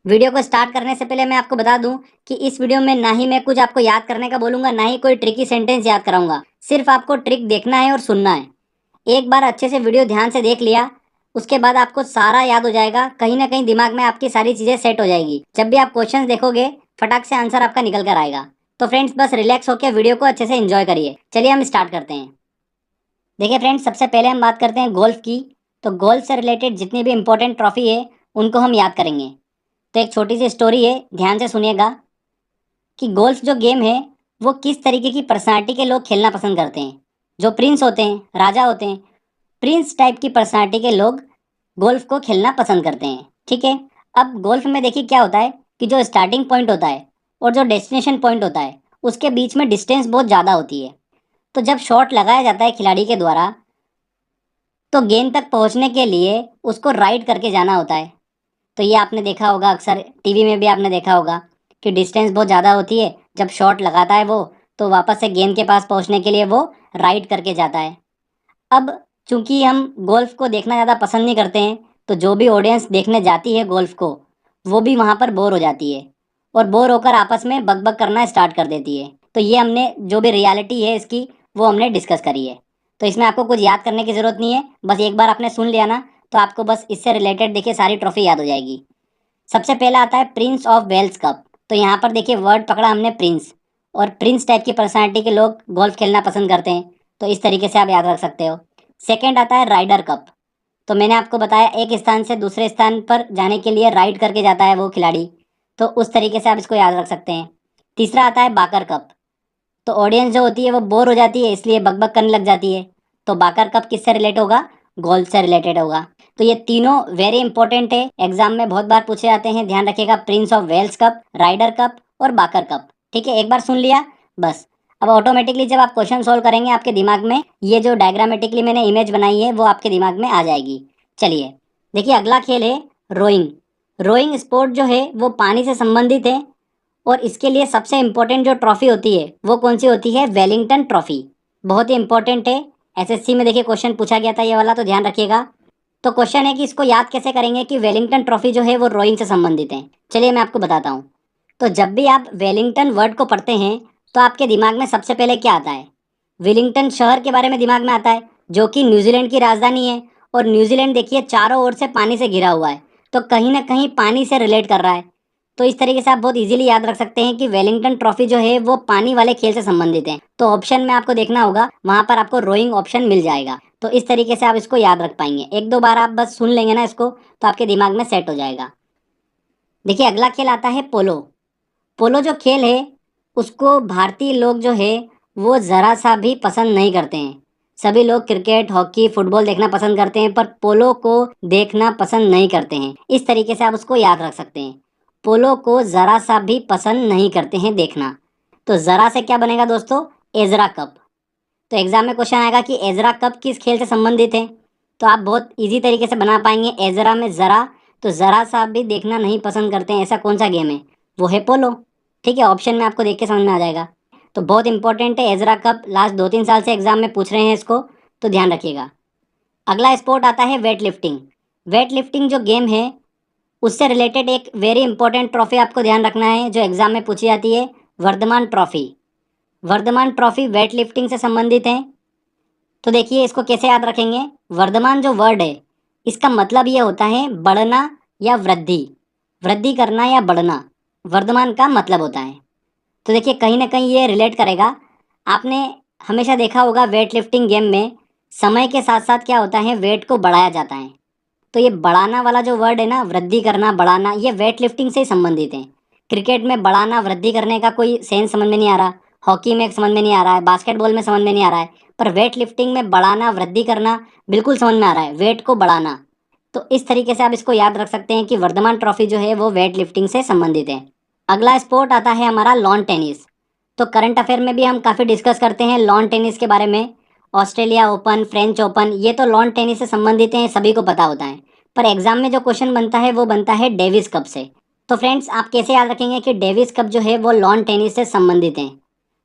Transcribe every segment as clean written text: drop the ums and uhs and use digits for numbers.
Video को start करने से पहले मैं आपको बता दूं कि इस वीडियो में ना ही मैं कुछ आपको याद करने का बोलूंगा, ना ही कोई ट्रिकी सेंटेंस याद कराऊंगा। सिर्फ आपको ट्रिक देखना है और सुनना है। एक बार अच्छे से वीडियो ध्यान से देख लिया, उसके बाद आपको सारा याद हो जाएगा। कहीं ना कहीं दिमाग में आपकी सारी चीजें सेट हो जाएगी। जब भी आप क्वेश्चंस देखोगे, फटाक से आंसर आपका निकल कर आएगा। तो फ्रेंड्स, बस रिलैक्स होकर वीडियो को अच्छे से एंजॉय करिए। चलिए हम स्टार्ट करते हैं। देखिए फ्रेंड्स, सबसे पहले हम बात करते हैं गोल्फ की। तो गोल्फ से रिलेटेड जितनी भी इंपॉर्टेंट ट्रॉफी है, उनको हम याद करेंगे। तो एक छोटी सी स्टोरी है, ध्यान से सुनिएगा कि गोल्फ जो गेम है, वो किस तरीके की पर्सनालिटी के लोग खेलना पसंद करते हैं। जो प्रिंस होते हैं, राजा होते हैं, प्रिंस टाइप की पर्सनालिटी के लोग गोल्फ को खेलना पसंद करते हैं। ठीक है। अब गोल्फ में देखिए क्या होता है कि जो स्टार्टिंग पॉइंट होता है और जो डेस्टिनेशन पॉइंट होता है, उसके बीच में डिस्टेंस बहुत ज़्यादा होती है। तो जब शॉट लगाया जाता है खिलाड़ी के द्वारा, तो गेंद तक पहुंचने के लिए उसको राइड करके जाना होता है। तो ये आपने देखा होगा, अक्सर टीवी में भी आपने देखा होगा कि डिस्टेंस बहुत ज़्यादा होती है। जब शॉट लगाता है वो, तो वापस से गेंद के पास पहुंचने के लिए वो राइड करके जाता है। अब चूंकि हम गोल्फ को देखना ज़्यादा पसंद नहीं करते हैं, तो जो भी ऑडियंस देखने जाती है गोल्फ को, वो भी वहाँ पर बोर हो जाती है और बोर होकर आपस में बकबक करना स्टार्ट कर देती है। तो ये हमने जो भी रियलिटी है इसकी, वो हमने डिस्कस करी है। तो इसमें आपको कुछ याद करने की ज़रूरत नहीं है, बस एक बार आपने सुन लिया ना, तो आपको बस इससे रिलेटेड देखिए सारी ट्रॉफी याद हो जाएगी। सबसे पहला आता है प्रिंस ऑफ वेल्स कप। तो यहाँ पर देखिए वर्ड पकड़ा हमने प्रिंस, और प्रिंस टाइप की पर्सनालिटी के लोग गोल्फ खेलना पसंद करते हैं। तो इस तरीके से आप याद रख सकते हो। सेकंड आता है राइडर कप। तो मैंने आपको बताया एक स्थान से दूसरे स्थान पर जाने के लिए राइड करके जाता है वो खिलाड़ी। तो उस तरीके से आप इसको याद रख सकते हैं। तीसरा आता है बाकर कप। तो ऑडियंस जो होती है वो बोर हो जाती है, इसलिए बकबक करने लग जाती है। तो बाकर कप किससे रिलेट होगा? गोल्फ से रिलेटेड होगा। तो ये तीनों वेरी इंपॉर्टेंट है, एग्जाम में बहुत बार पूछे जाते हैं। ध्यान रखिएगा, prince of Wales cup, Ryder cup और बाकर कप। ठीक है, एक बार सुन लिया बस। अब ऑटोमेटिकली जब आप क्वेश्चन सोल्व करेंगे, आपके दिमाग में ये जो डायग्रामेटिकली मैंने इमेज बनाई है, वो आपके दिमाग में आ जाएगी। चलिए देखिए, अगला खेल है रोइंग। रोइंग स्पोर्ट जो है वो पानी से संबंधित है, और इसके लिए सबसे इंपॉर्टेंट जो ट्रॉफी होती है वो कौन सी होती है? Wellington trophy. बहुत ही इंपॉर्टेंट है। एसएससी में देखिए क्वेश्चन पूछा गया था ये वाला, तो ध्यान रखिएगा। तो क्वेश्चन है कि इसको याद कैसे करेंगे कि वेलिंगटन ट्रॉफी जो है वो रोइंग से संबंधित है। चलिए मैं आपको बताता हूँ। तो जब भी आप वेलिंगटन वर्ड को पढ़ते हैं, तो आपके दिमाग में सबसे पहले क्या आता है? वेलिंगटन शहर के बारे में दिमाग में आता है, जो कि न्यूजीलैंड की राजधानी है। और न्यूजीलैंड देखिए चारों ओर से पानी से घिरा हुआ है, तो कहीं ना कहीं पानी से रिलेट कर रहा है। तो इस तरीके से आप बहुत इजीली याद रख सकते हैं कि वेलिंगटन ट्रॉफी जो है वो पानी वाले खेल से संबंधित है। तो ऑप्शन में आपको देखना होगा, वहां पर आपको रोइंग ऑप्शन मिल जाएगा। तो इस तरीके से आप इसको याद रख पाएंगे। एक दो बार आप बस सुन लेंगे ना इसको, तो आपके दिमाग में सेट हो जाएगा। देखिए अगला खेल आता है पोलो। पोलो जो खेल है, उसको भारतीय लोग जो है वो ज़रा सा भी पसंद नहीं करते हैं। सभी लोग क्रिकेट, हॉकी, फुटबॉल देखना पसंद करते हैं, पर पोलो को देखना पसंद नहीं करते हैं। इस तरीके से आप उसको याद रख सकते हैं। पोलो को ज़रा सा भी पसंद नहीं करते हैं देखना। तो ज़रा से क्या बनेगा दोस्तों? Ezra cup. तो एग्जाम में क्वेश्चन आएगा कि एजरा कप किस खेल से संबंधित है, तो आप बहुत इजी तरीके से बना पाएंगे। एजरा में ज़रा, तो ज़रा सा भी देखना नहीं पसंद करते हैं, ऐसा कौन सा गेम है? वो है पोलो। ठीक है, ऑप्शन में आपको देख के समझ में आ जाएगा। तो बहुत इंपॉर्टेंट है एजरा कप, लास्ट 2-3 साल से एग्जाम में पूछ रहे हैं इसको, तो ध्यान रखिएगा। अगला स्पोर्ट आता है वेट लिफ्टिंग। वेट लिफ्टिंग जो गेम है, उससे रिलेटेड एक वेरी इंपॉर्टेंट ट्रॉफी आपको ध्यान रखना है, जो एग्जाम में पूछी जाती है, Vardhman trophy. Vardhman trophy weight lifting से संबंधित है। तो देखिए इसको कैसे याद रखेंगे। वर्धमान जो वर्ड है, इसका मतलब ये होता है बढ़ना या वृद्धि, वृद्धि करना या बढ़ना, वर्धमान का मतलब होता है। तो देखिए कहीं ना कहीं ये रिलेट करेगा। आपने हमेशा देखा होगा वेट लिफ्टिंग गेम में समय के साथ साथ क्या होता है, वेट को बढ़ाया जाता है। तो ये बढ़ाना वाला जो वर्ड है ना, वृद्धि करना, बढ़ाना, ये वेट लिफ्टिंग से ही संबंधित है। क्रिकेट में बढ़ाना, वृद्धि करने का कोई सेंस समझ में नहीं आ रहा, हॉकी में समझ में नहीं आ रहा है, बास्केटबॉल में समझ में नहीं आ रहा है, पर वेट लिफ्टिंग में बढ़ाना, वृद्धि करना बिल्कुल समझ में आ रहा है, वेट को बढ़ाना। तो इस तरीके से आप इसको याद रख सकते हैं कि वर्धमान ट्रॉफी जो है वो वेट लिफ्टिंग से संबंधित है। अगला स्पोर्ट आता है हमारा लॉन टेनिस। तो करंट अफेयर में भी हम काफ़ी डिस्कस करते हैं लॉन टेनिस के बारे में। ऑस्ट्रेलिया ओपन, फ्रेंच ओपन, ये तो लॉन टेनिस से संबंधित हैं, सभी को पता होता है। पर एग्जाम में जो क्वेश्चन बनता है वो बनता है डेविस कप से। तो फ्रेंड्स, आप कैसे याद रखेंगे कि डेविस कप जो है वो लॉन टेनिस से संबंधित है?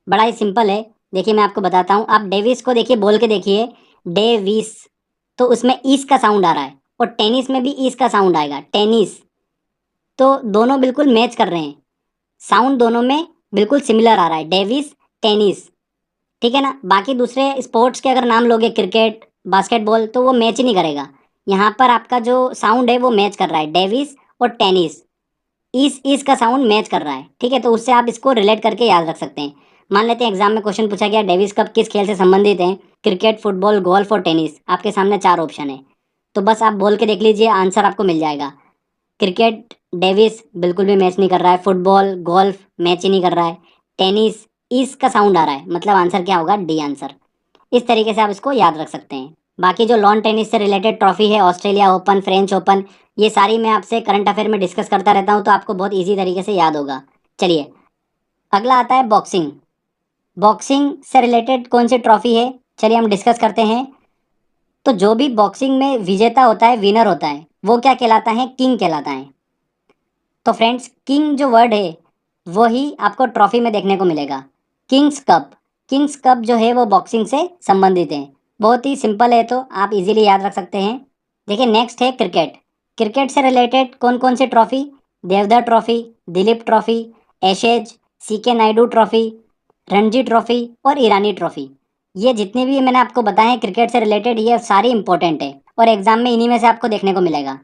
बड़ा ही सिंपल है। देखिए मैं आपको बताता हूँ, आप डेविस को देखिए, बोल के देखिए, डेविस। तो उसमें ईस का साउंड आ रहा है, और टेनिस में भी ईस का साउंड आएगा, टेनिस। तो दोनों बिल्कुल मैच कर रहे हैं, साउंड दोनों में बिल्कुल सिमिलर आ रहा है, डेविस, टेनिस, ठीक है ना। बाकी दूसरे स्पोर्ट्स के अगर नाम लोगे, क्रिकेट, बास्केटबॉल, तो वो मैच ही नहीं करेगा। यहाँ पर आपका जो साउंड है वो मैच कर रहा है, डेविस और टेनिस, इस का साउंड मैच कर रहा है, ठीक है। तो उससे आप इसको रिलेट करके याद रख सकते हैं। मान लेते हैं एग्जाम में क्वेश्चन पूछा गया, डेविस कप किस खेल से संबंधित है? क्रिकेट, फुटबॉल, गोल्फ और टेनिस। आपके सामने 4 ऑप्शन है, तो बस आप बोल के देख लीजिए, आंसर आपको मिल जाएगा। क्रिकेट, डेविस बिल्कुल भी मैच नहीं कर रहा है, फुटबॉल, गोल्फ मैच ही नहीं कर रहा है, टेनिस, इसका साउंड आ रहा है, मतलब आंसर क्या होगा? D answer. इस तरीके से आप इसको याद रख सकते हैं। बाकी जो लॉन टेनिस से रिलेटेड ट्रॉफी है, ऑस्ट्रेलिया ओपन, फ्रेंच ओपन, ये सारी मैं आपसे करंट अफेयर में डिस्कस करता रहता हूँ, तो आपको बहुत ईजी तरीके से याद होगा। चलिए, अगला आता है बॉक्सिंग। बॉक्सिंग से रिलेटेड कौन सी ट्रॉफी है, चलिए हम डिस्कस करते हैं। तो जो भी बॉक्सिंग में विजेता होता है, विनर होता है, वो क्या कहलाता है? किंग कहलाता है। तो फ्रेंड्स, किंग जो वर्ड है वो ही आपको ट्रॉफी में देखने को मिलेगा। किंग्स कप, किंग्स कप जो है वो बॉक्सिंग से संबंधित है। बहुत ही सिंपल है, तो आप इजीली याद रख सकते हैं। देखिए, नेक्स्ट है क्रिकेट। क्रिकेट से रिलेटेड कौन कौन सी trophy? Deodhar trophy, Duleep trophy, Ashes, CK Naidu trophy, Ranji trophy और ईरानी ट्रॉफी। ये जितने भी मैंने आपको बताए हैं क्रिकेट से रिलेटेड, ये सारी इंपॉर्टेंट है और एग्जाम में इन्हीं में से आपको देखने को मिलेगा।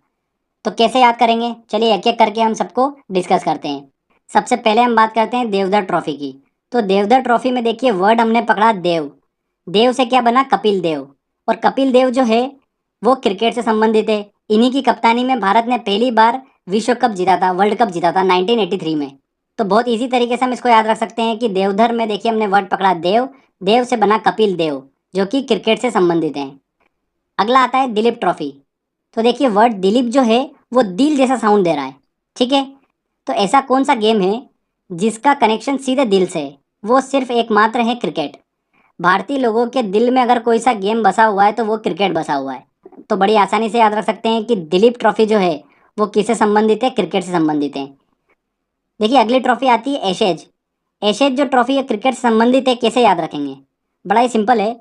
तो कैसे याद करेंगे, चलिए एक एक करके हम सबको डिस्कस करते हैं। सबसे पहले हम बात करते हैं देवधर ट्रॉफी की। तो देवधर ट्रॉफी में देखिए, वर्ड हमने पकड़ा देव। देव से क्या बना? कपिल देव। और कपिल देव जो है वो क्रिकेट से संबंधित है। इन्हीं की कप्तानी में भारत ने पहली बार विश्व कप जीता था, वर्ल्ड कप जीता था 1983 में। तो बहुत इजी तरीके से हम इसको याद रख सकते हैं कि देवधर में देखिए हमने वर्ड पकड़ा देव, देव से बना कपिल देव, जो कि क्रिकेट से संबंधित है। अगला आता है दिलीप ट्रॉफी। तो देखिए, वर्ड दिलीप जो है वो दिल जैसा साउंड दे रहा है, ठीक है। तो ऐसा कौन सा गेम है जिसका कनेक्शन सीधे दिल से है? वो सिर्फ एकमात्र है क्रिकेट। भारतीय लोगों के दिल में अगर कोई सा गेम बसा हुआ है तो वो क्रिकेट बसा हुआ है। तो बड़ी आसानी से याद रख सकते हैं कि दिलीप ट्रॉफी जो है वो किससे संबंधित है? क्रिकेट से संबंधित है। देखिए, अगली ट्रॉफी आती है एशेज। एशेज जो ट्रॉफी है क्रिकेट से संबंधित है, कैसे याद रखेंगे? बड़ा ही सिंपल है।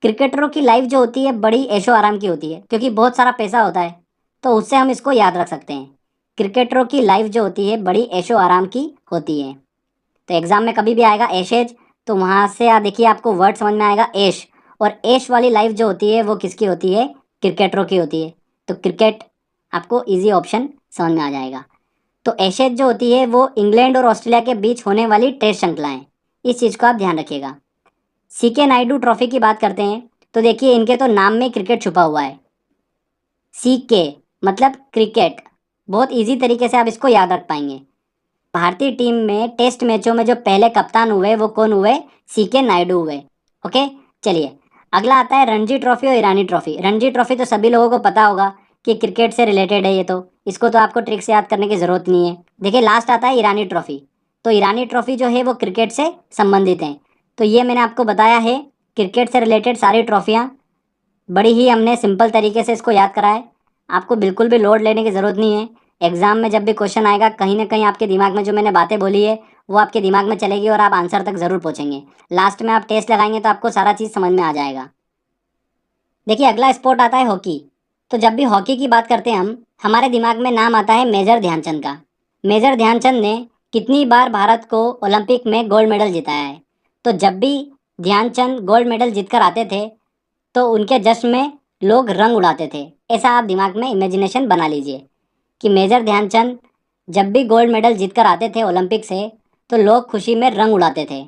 क्रिकेटरों की लाइफ जो होती है बड़ी ऐशो आराम की होती है, क्योंकि बहुत सारा पैसा होता है, तो उससे हम इसको याद रख सकते हैं। क्रिकेटरों की लाइफ जो होती है बड़ी ऐशो आराम की होती है। तो एग्जाम में कभी भी आएगा ऐशेज, तो वहाँ से देखिए आपको वर्ड समझ में आएगा ऐश। और ऐश वाली लाइफ जो होती है वो किसकी होती है? क्रिकेटरों की होती है। तो क्रिकेट आपको इजी ऑप्शन समझ में आ जाएगा। तो ऐशेज जो होती है वो इंग्लैंड और ऑस्ट्रेलिया के बीच होने वाली टेस्ट श्रृंखला है, इस चीज़ को आप ध्यान रखिएगा। सीके नायडू ट्रॉफी की बात करते हैं, तो देखिए इनके तो नाम में क्रिकेट छुपा हुआ है। सीके मतलब क्रिकेट, बहुत इजी तरीके से आप इसको याद रख पाएंगे। भारतीय टीम में टेस्ट मैचों में जो पहले कप्तान हुए वो कौन हुए? सीके नायडू हुए। ओके, चलिए अगला आता है रणजी ट्रॉफी और ईरानी ट्रॉफी। रणजी ट्रॉफी तो सभी लोगों को पता होगा कि क्रिकेट से रिलेटेड है, ये तो इसको तो आपको ट्रिक से याद करने की ज़रूरत नहीं है। देखिए, लास्ट आता है ईरानी ट्रॉफी। तो ईरानी ट्रॉफी जो है वो क्रिकेट से संबंधित है। तो ये मैंने आपको बताया है क्रिकेट से रिलेटेड सारी ट्रॉफियाँ, बड़ी ही हमने सिंपल तरीके से इसको याद करा है। आपको बिल्कुल भी लोड लेने की ज़रूरत नहीं है। एग्जाम में जब भी क्वेश्चन आएगा, कहीं ना कहीं आपके दिमाग में जो मैंने बातें बोली है वो आपके दिमाग में चलेगी और आप आंसर तक ज़रूर पहुंचेंगे। लास्ट में आप टेस्ट लगाएंगे तो आपको सारा चीज़ समझ में आ जाएगा। देखिए, अगला स्पोर्ट आता है हॉकी। तो जब भी हॉकी की बात करते हैं हम, हमारे दिमाग में नाम आता है मेजर ध्यानचंद का। मेजर ध्यानचंद ने कितनी बार भारत को ओलंपिक में गोल्ड मेडल जिताया है? तो जब भी ध्यानचंद गोल्ड मेडल जीत कर आते थे तो उनके जश्न में लोग रंग उड़ाते थे। ऐसा आप दिमाग में इमेजिनेशन बना लीजिए कि मेजर ध्यानचंद जब भी गोल्ड मेडल जीत कर आते थे ओलंपिक से, तो लोग खुशी में रंग उड़ाते थे।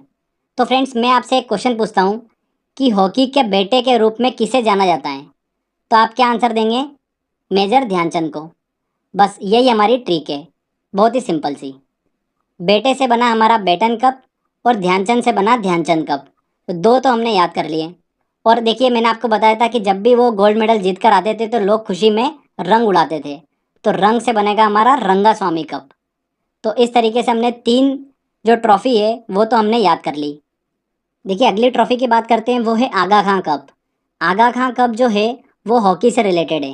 तो फ्रेंड्स, मैं आपसे एक क्वेश्चन पूछता हूँ कि हॉकी के बेटे के रूप में किसे जाना जाता है? तो आप क्या आंसर देंगे? मेजर ध्यानचंद को। बस यही हमारी ट्रिक है, बहुत ही सिंपल सी। बेटे से बना हमारा बेटन कप और ध्यानचंद से बना ध्यानचंद कप, तो दो तो हमने याद कर लिए। और देखिए, मैंने आपको बताया था कि जब भी वो गोल्ड मेडल जीत कर आते थे तो लोग खुशी में रंग उड़ाते थे, तो रंग से बनेगा हमारा रंगा स्वामी कप। तो इस तरीके से हमने 3 जो ट्रॉफी है वो तो हमने याद कर ली। देखिए, अगली ट्रॉफी की बात करते हैं, वो है आगा खां कप। आगा खां कप जो है वो हॉकी से रिलेटेड है।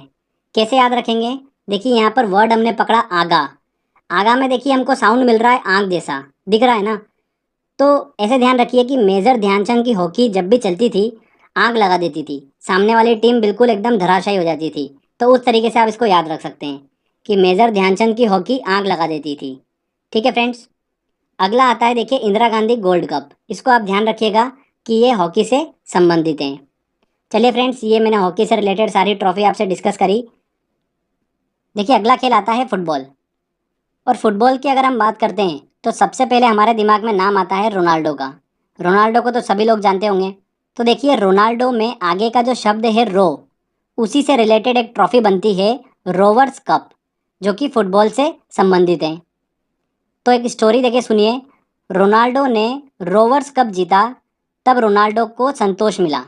कैसे याद रखेंगे? देखिए, यहाँ पर वर्ड हमने पकड़ा आगा। आगा में देखिए हमको साउंड मिल रहा है आग जैसा, दिख रहा है ना। तो ऐसे ध्यान रखिए कि मेजर ध्यानचंद की हॉकी जब भी चलती थी, आग लगा देती थी, सामने वाली टीम बिल्कुल एकदम धराशायी हो जाती थी। तो उस तरीके से आप इसको याद रख सकते हैं। कि मेजर ध्यानचंद की हॉकी आग लगा देती थी। ठीक है फ्रेंड्स, अगला आता है देखिए इंदिरा गांधी गोल्ड कप। इसको आप ध्यान रखिएगा कि ये हॉकी से संबंधित हैं। चलिए फ्रेंड्स, ये मैंने हॉकी से रिलेटेड सारी ट्रॉफी आपसे डिस्कस करी। देखिए अगला खेल आता है फुटबॉल। और फुटबॉल की अगर हम बात करते हैं तो सबसे पहले हमारे दिमाग में नाम आता है रोनाल्डो का। रोनाल्डो को तो सभी लोग जानते होंगे। तो देखिए रोनाल्डो में आगे का जो शब्द है रो, उसी से रिलेटेड एक ट्रॉफी बनती है रोवर्स कप, जो कि फुटबॉल से संबंधित है। तो एक स्टोरी देखिए सुनिए। रोनाल्डो ने रोवर्स कप जीता, तब रोनाल्डो को संतोष मिला।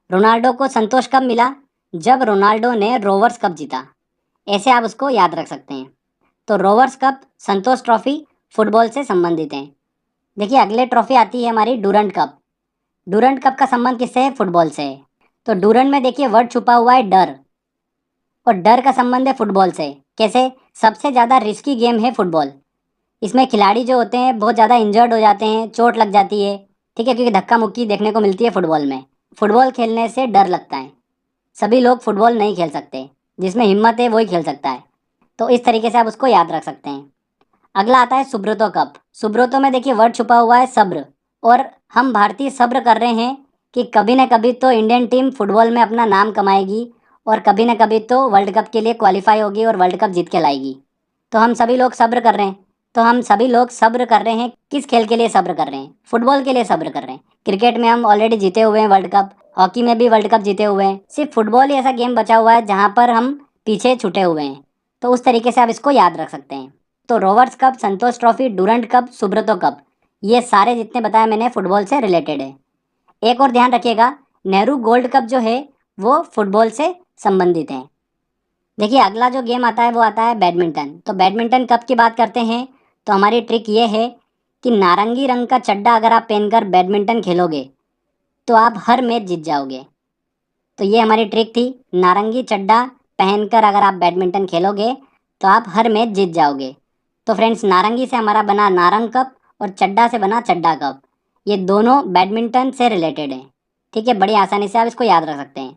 रोनाल्डो को संतोष कब मिला? जब रोनाल्डो ने रोवर्स कप जीता। ऐसे आप उसको याद रख सकते हैं। तो Rovers cup, Santosh trophy football से संबंधित हैं। देखिए अगले ट्रॉफी आती है हमारी डूरंट कप। डूरंट कप का संबंध किससे है? फुटबॉल से है। तो डूरंट में देखिए वर्ड छुपा हुआ है डर, और डर का संबंध है फुटबॉल से। कैसे? सबसे ज़्यादा रिस्की गेम है फुटबॉल। इसमें खिलाड़ी जो होते हैं बहुत ज़्यादा इंजर्ड हो जाते हैं, चोट लग जाती है। ठीक है, क्योंकि धक्का मुक्की देखने को मिलती है फुटबॉल में। फुटबॉल खेलने से डर लगता है। सभी लोग फुटबॉल नहीं खेल सकते, जिसमें हिम्मत है वही खेल सकता है। तो इस तरीके से आप उसको याद रख सकते हैं। अगला आता है सुब्रतो कप। सुब्रतो में देखिए वर्ड छुपा हुआ है सब्र, और हम भारतीय सब्र कर रहे हैं कि कभी ना कभी तो इंडियन टीम फुटबॉल में अपना नाम कमाएगी, और कभी ना कभी तो वर्ल्ड कप के लिए क्वालिफाई होगी और वर्ल्ड कप जीत के लाएगी। तो हम सभी लोग सब्र कर रहे हैं। तो हम सभी लोग सब्र कर रहे हैं। किस खेल के लिए सब्र कर रहे हैं? फुटबॉल के लिए सब्र कर रहे हैं। क्रिकेट में हम ऑलरेडी जीते हुए हैं वर्ल्ड कप, हॉकी में भी वर्ल्ड कप जीते हुए हैं। सिर्फ फुटबॉल ही ऐसा गेम बचा हुआ है जहाँ पर हम पीछे छूटे हुए हैं। तो उस तरीके से आप इसको याद रख सकते हैं। तो Rovers cup, Santosh trophy, Durand cup, Subroto cup, ये सारे जितने बताया मैंने फुटबॉल से रिलेटेड है। एक और ध्यान रखिएगा, नेहरू गोल्ड कप जो है वो फुटबॉल से संबंधित है। देखिए अगला जो गेम आता है वो आता है बैडमिंटन। तो बैडमिंटन कप की बात करते हैं तो हमारी ट्रिक ये है कि नारंगी रंग का चड्डा अगर आप पहनकर बैडमिंटन खेलोगे तो आप हर मैच जीत जाओगे। तो ये हमारी ट्रिक थी, नारंगी चड्डा पहनकर अगर आप बैडमिंटन खेलोगे तो आप हर मैच जीत जाओगे। तो फ्रेंड्स, नारंगी से हमारा बना नारंग कप, और चड्डा से बना चड्डा कप। ये दोनों बैडमिंटन से रिलेटेड हैं। ठीक है, बड़ी आसानी से आप इसको याद रख सकते हैं।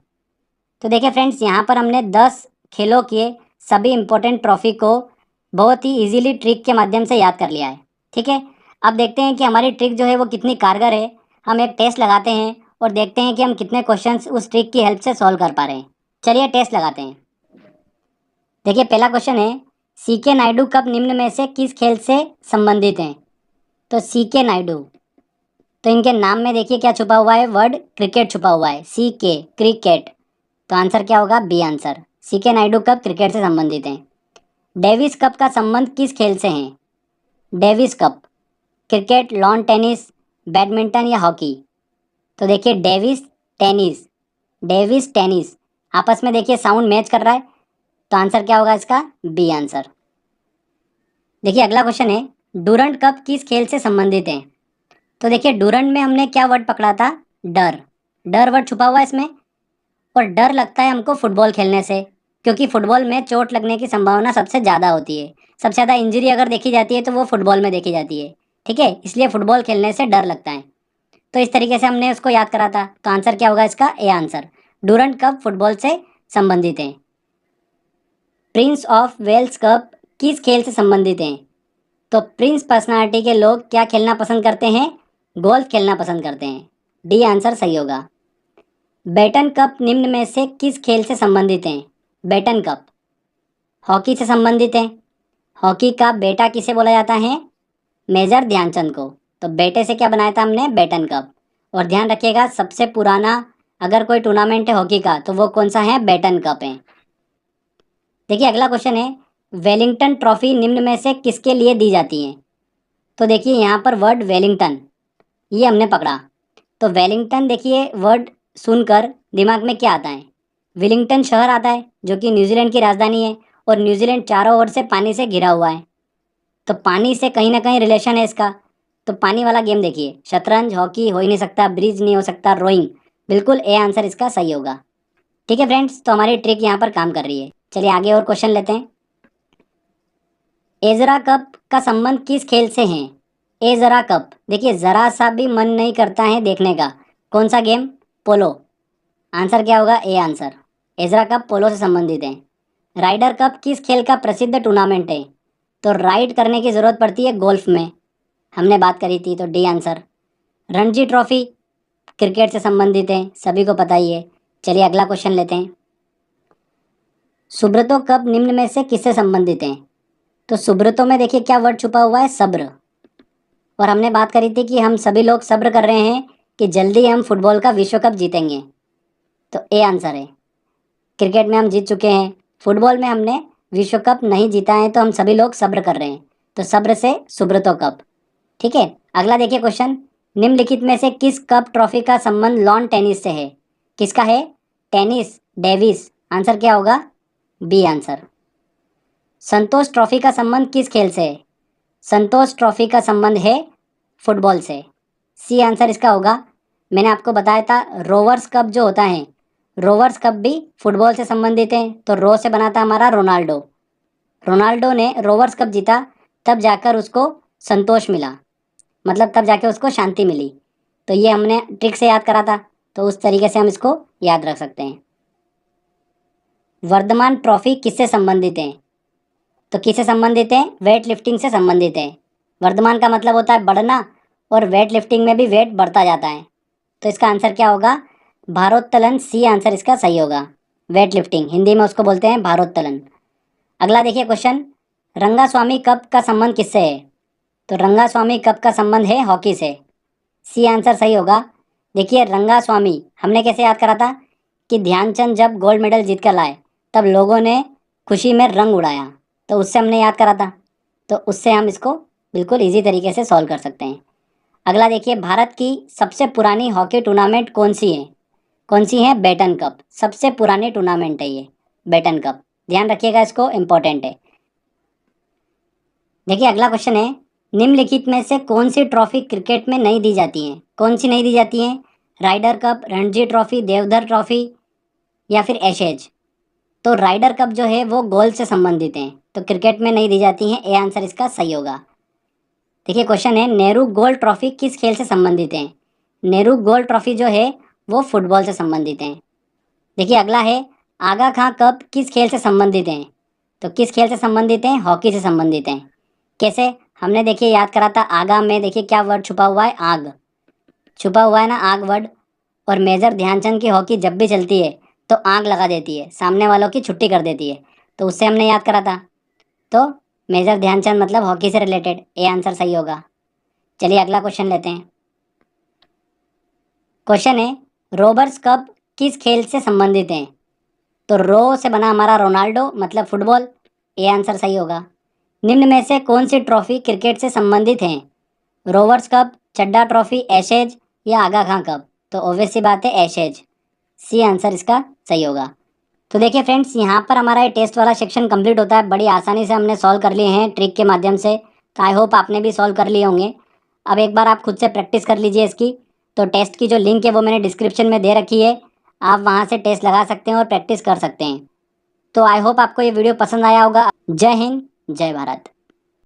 तो देखिए फ्रेंड्स, यहाँ पर हमने 10 खेलों के सभी इंपॉर्टेंट ट्रॉफी को बहुत ही इजीली ट्रिक के माध्यम से याद कर लिया है। ठीक है, अब देखते हैं कि हमारी ट्रिक जो है वो कितनी कारगर है। हम एक टेस्ट लगाते हैं और देखते हैं कि हम कितने क्वेश्चंस उस ट्रिक की हेल्प से सॉल्व कर पा रहे हैं। चलिए टेस्ट लगाते हैं। देखिए पहला क्वेश्चन है, सी के नायडू कब निम्न में से किस खेल से संबंधित हैं? तो सी के नायडू, तो इनके नाम में देखिए क्या छुपा हुआ है? वर्ड क्रिकेट छुपा हुआ है। सी के, क्रिकेट। तो आंसर क्या होगा? B answer. सी के नायडू कप क्रिकेट से संबंधित हैं। डेविस कप का संबंध किस खेल से है? Davis cup, cricket, lawn tennis, badminton या हॉकी? तो देखिए डेविस टेनिस, डेविस टेनिस, आपस में देखिए साउंड मैच कर रहा है। तो आंसर क्या होगा इसका? B answer. देखिए अगला क्वेश्चन है, डूरंट कप किस खेल से संबंधित है? तो देखिए डूरंट में हमने क्या वर्ड पकड़ा था? डर। डर वर्ड छुपा हुआ है इसमें, और डर लगता है हमको फुटबॉल खेलने से, क्योंकि फुटबॉल में चोट लगने की संभावना सबसे ज़्यादा होती है। सबसे ज़्यादा इंजरी अगर देखी जाती है तो वो फुटबॉल में देखी जाती है। ठीक है, इसलिए फुटबॉल खेलने से डर लगता है। तो इस तरीके से हमने उसको याद करा था। तो आंसर क्या होगा इसका? A answer. Durand cup football से संबंधित है। प्रिंस ऑफ वेल्स कप किस खेल से संबंधित है? तो प्रिंस पर्सनालिटी के लोग क्या खेलना पसंद करते हैं? गोल्फ खेलना पसंद करते हैं। डी आंसर सही होगा। बेटन कप निम्न में से किस खेल से संबंधित हैं? बेटन कप हॉकी से संबंधित है। हॉकी का बेटा किसे बोला जाता है? मेजर ध्यानचंद को। तो बेटे से क्या बनाया था हमने? Beighton cup. और ध्यान रखिएगा, सबसे पुराना अगर कोई टूर्नामेंट है हॉकी का तो वो कौन सा है? बेटन कप है। देखिए अगला क्वेश्चन है, वेलिंगटन ट्रॉफी निम्न में से किसके लिए दी जाती है? तो देखिए यहाँ पर वर्ड वेलिंगटन, ये हमने पकड़ा। तो वेलिंगटन देखिए वर्ड सुनकर दिमाग में क्या आता है? विलिंगटन शहर आता है जो कि न्यूजीलैंड की राजधानी है, और न्यूजीलैंड चारों ओर से पानी से घिरा हुआ है। तो पानी से कहीं ना कहीं रिलेशन है इसका। तो पानी वाला गेम देखिए, शतरंज, हॉकी हो ही नहीं सकता, ब्रिज नहीं हो सकता, रोइंग। बिल्कुल ए आंसर इसका सही होगा। ठीक है फ्रेंड्स, तो हमारी ट्रिक यहाँ पर काम कर रही है। चलिए आगे और क्वेश्चन लेते हैं। एजरा कप का संबंध किस खेल से है? एजरा कप, देखिए जरा सा भी मन नहीं करता है देखने का। कौन सा गेम? पोलो। आंसर क्या होगा? A answer. एजरा कप पोलो से संबंधित है। राइडर कप किस खेल का प्रसिद्ध टूर्नामेंट है? तो राइड करने की ज़रूरत पड़ती है गोल्फ में, हमने बात करी थी, तो D answer. Ranji trophy cricket से संबंधित है, सभी को पता ही है। चलिए अगला क्वेश्चन लेते हैं। सुब्रतो कप निम्न में से किससे संबंधित है? तो सुब्रतो में देखिए क्या वर्ड छुपा हुआ है, सब्र। और हमने बात करी थी कि हम सभी लोग सब्र कर रहे हैं कि जल्दी हम फुटबॉल का विश्व कप जीतेंगे, तो ए आंसर है। क्रिकेट में हम जीत चुके हैं, फुटबॉल में हमने विश्व कप नहीं जीता है, तो हम सभी लोग सब्र कर रहे हैं, तो सब्र से सुब्रतो कप। ठीक है, अगला देखिए क्वेश्चन। निम्नलिखित में से किस कप ट्रॉफी का संबंध लॉन टेनिस से है? किसका है? Tennis Davis. आंसर क्या होगा? B answer. संतोष ट्रॉफी का संबंध किस खेल से है? संतोष ट्रॉफी का संबंध है फुटबॉल से, सी आंसर इसका होगा। मैंने आपको बताया था रोवर्स कप जो होता है, रोवर्स कप भी फुटबॉल से संबंधित है, तो रो से बना था हमारा रोनाल्डो। रोनाल्डो ने रोवर्स कप जीता, तब जाकर उसको संतोष मिला, मतलब तब जाके उसको शांति मिली। तो ये हमने ट्रिक से याद करा था, तो उस तरीके से हम इसको याद रख सकते हैं। वर्धमान ट्रॉफी किससे संबंधित है? तो किससे संबंधित है? वेट लिफ्टिंग से संबंधित है। वर्धमान का मतलब होता है बढ़ना, और वेट लिफ्टिंग में भी वेट बढ़ता जाता है, तो इसका आंसर क्या होगा? भारोत्तोलन, सी आंसर इसका सही होगा। वेट लिफ्टिंग हिंदी में उसको बोलते हैं भारोत्तोलन। अगला देखिए क्वेश्चन। रंगास्वामी कप का संबंध किससे है? तो रंगास्वामी कप का संबंध है हॉकी से, सी आंसर सही होगा। देखिए रंगास्वामी हमने कैसे याद करा था कि ध्यानचंद जब गोल्ड मेडल जीत कर लाए, तब लोगों ने खुशी में रंग उड़ाया, तो उससे हमने याद करा था, तो उससे हम इसको बिल्कुल इजी तरीके से सॉल्व कर सकते हैं। अगला देखिए, भारत की सबसे पुरानी हॉकी टूर्नामेंट कौन सी है? कौन सी है? Beighton cup. सबसे पुरानी टूर्नामेंट है ये बेटन कप, ध्यान रखिएगा, इसको इंपॉर्टेंट है। देखिए अगला क्वेश्चन है, निम्नलिखित में से कौन सी ट्रॉफी क्रिकेट में नहीं दी जाती है? कौन सी नहीं दी जाती है? Ryder cup, Ranji trophy, Deodhar trophy, या फिर एशेज। तो राइडर कप जो है वो गोल्ड से संबंधित हैं, तो क्रिकेट में नहीं दी जाती हैं, ए आंसर इसका सही होगा। देखिए क्वेश्चन है, नेहरू गोल्ड ट्रॉफी किस खेल से संबंधित है? नेहरू गोल्ड ट्रॉफी जो है वो फुटबॉल से संबंधित है। देखिए अगला है, आगा खां कप किस खेल से संबंधित हैं? तो किस खेल से संबंधित हैं? हॉकी से संबंधित हैं। कैसे? हमने देखिए याद करा था, आगा में देखिए क्या वर्ड छुपा हुआ है, आग छुपा हुआ है ना, आग वर्ड। और मेजर ध्यानचंद की हॉकी जब भी चलती है तो आग लगा देती है, सामने वालों की छुट्टी कर देती है, तो उससे हमने याद करा था, तो मेजर ध्यानचंद मतलब हॉकी से रिलेटेड, ए आंसर सही होगा। चलिए अगला क्वेश्चन लेते हैं। क्वेश्चन है, रोबर्स कप किस खेल से संबंधित है? तो रो से बना हमारा रोनाल्डो मतलब फुटबॉल, ए आंसर सही होगा। निम्न में से कौन सी ट्रॉफी क्रिकेट से संबंधित है? रोवर्स कप, चड्डा ट्रॉफी, एशेज, या आगा खां कप। तो ऑब्वियस सी बात है एशेज, सी आंसर इसका सही होगा। तो देखिए फ्रेंड्स, यहाँ पर हमारा ये टेस्ट वाला सेक्शन कंप्लीट होता है। बड़ी आसानी से हमने सॉल्व कर लिए हैं ट्रिक के माध्यम से, तो आई होप आपने भी सॉल्व कर लिए होंगे। अब एक बार आप खुद से प्रैक्टिस कर लीजिए इसकी। तो टेस्ट की जो लिंक है वो मैंने डिस्क्रिप्शन में दे रखी है, आप वहाँ से टेस्ट लगा सकते हैं और प्रैक्टिस कर सकते हैं। तो आई होप आपको ये वीडियो पसंद आया होगा। जय हिंद, जय भारत।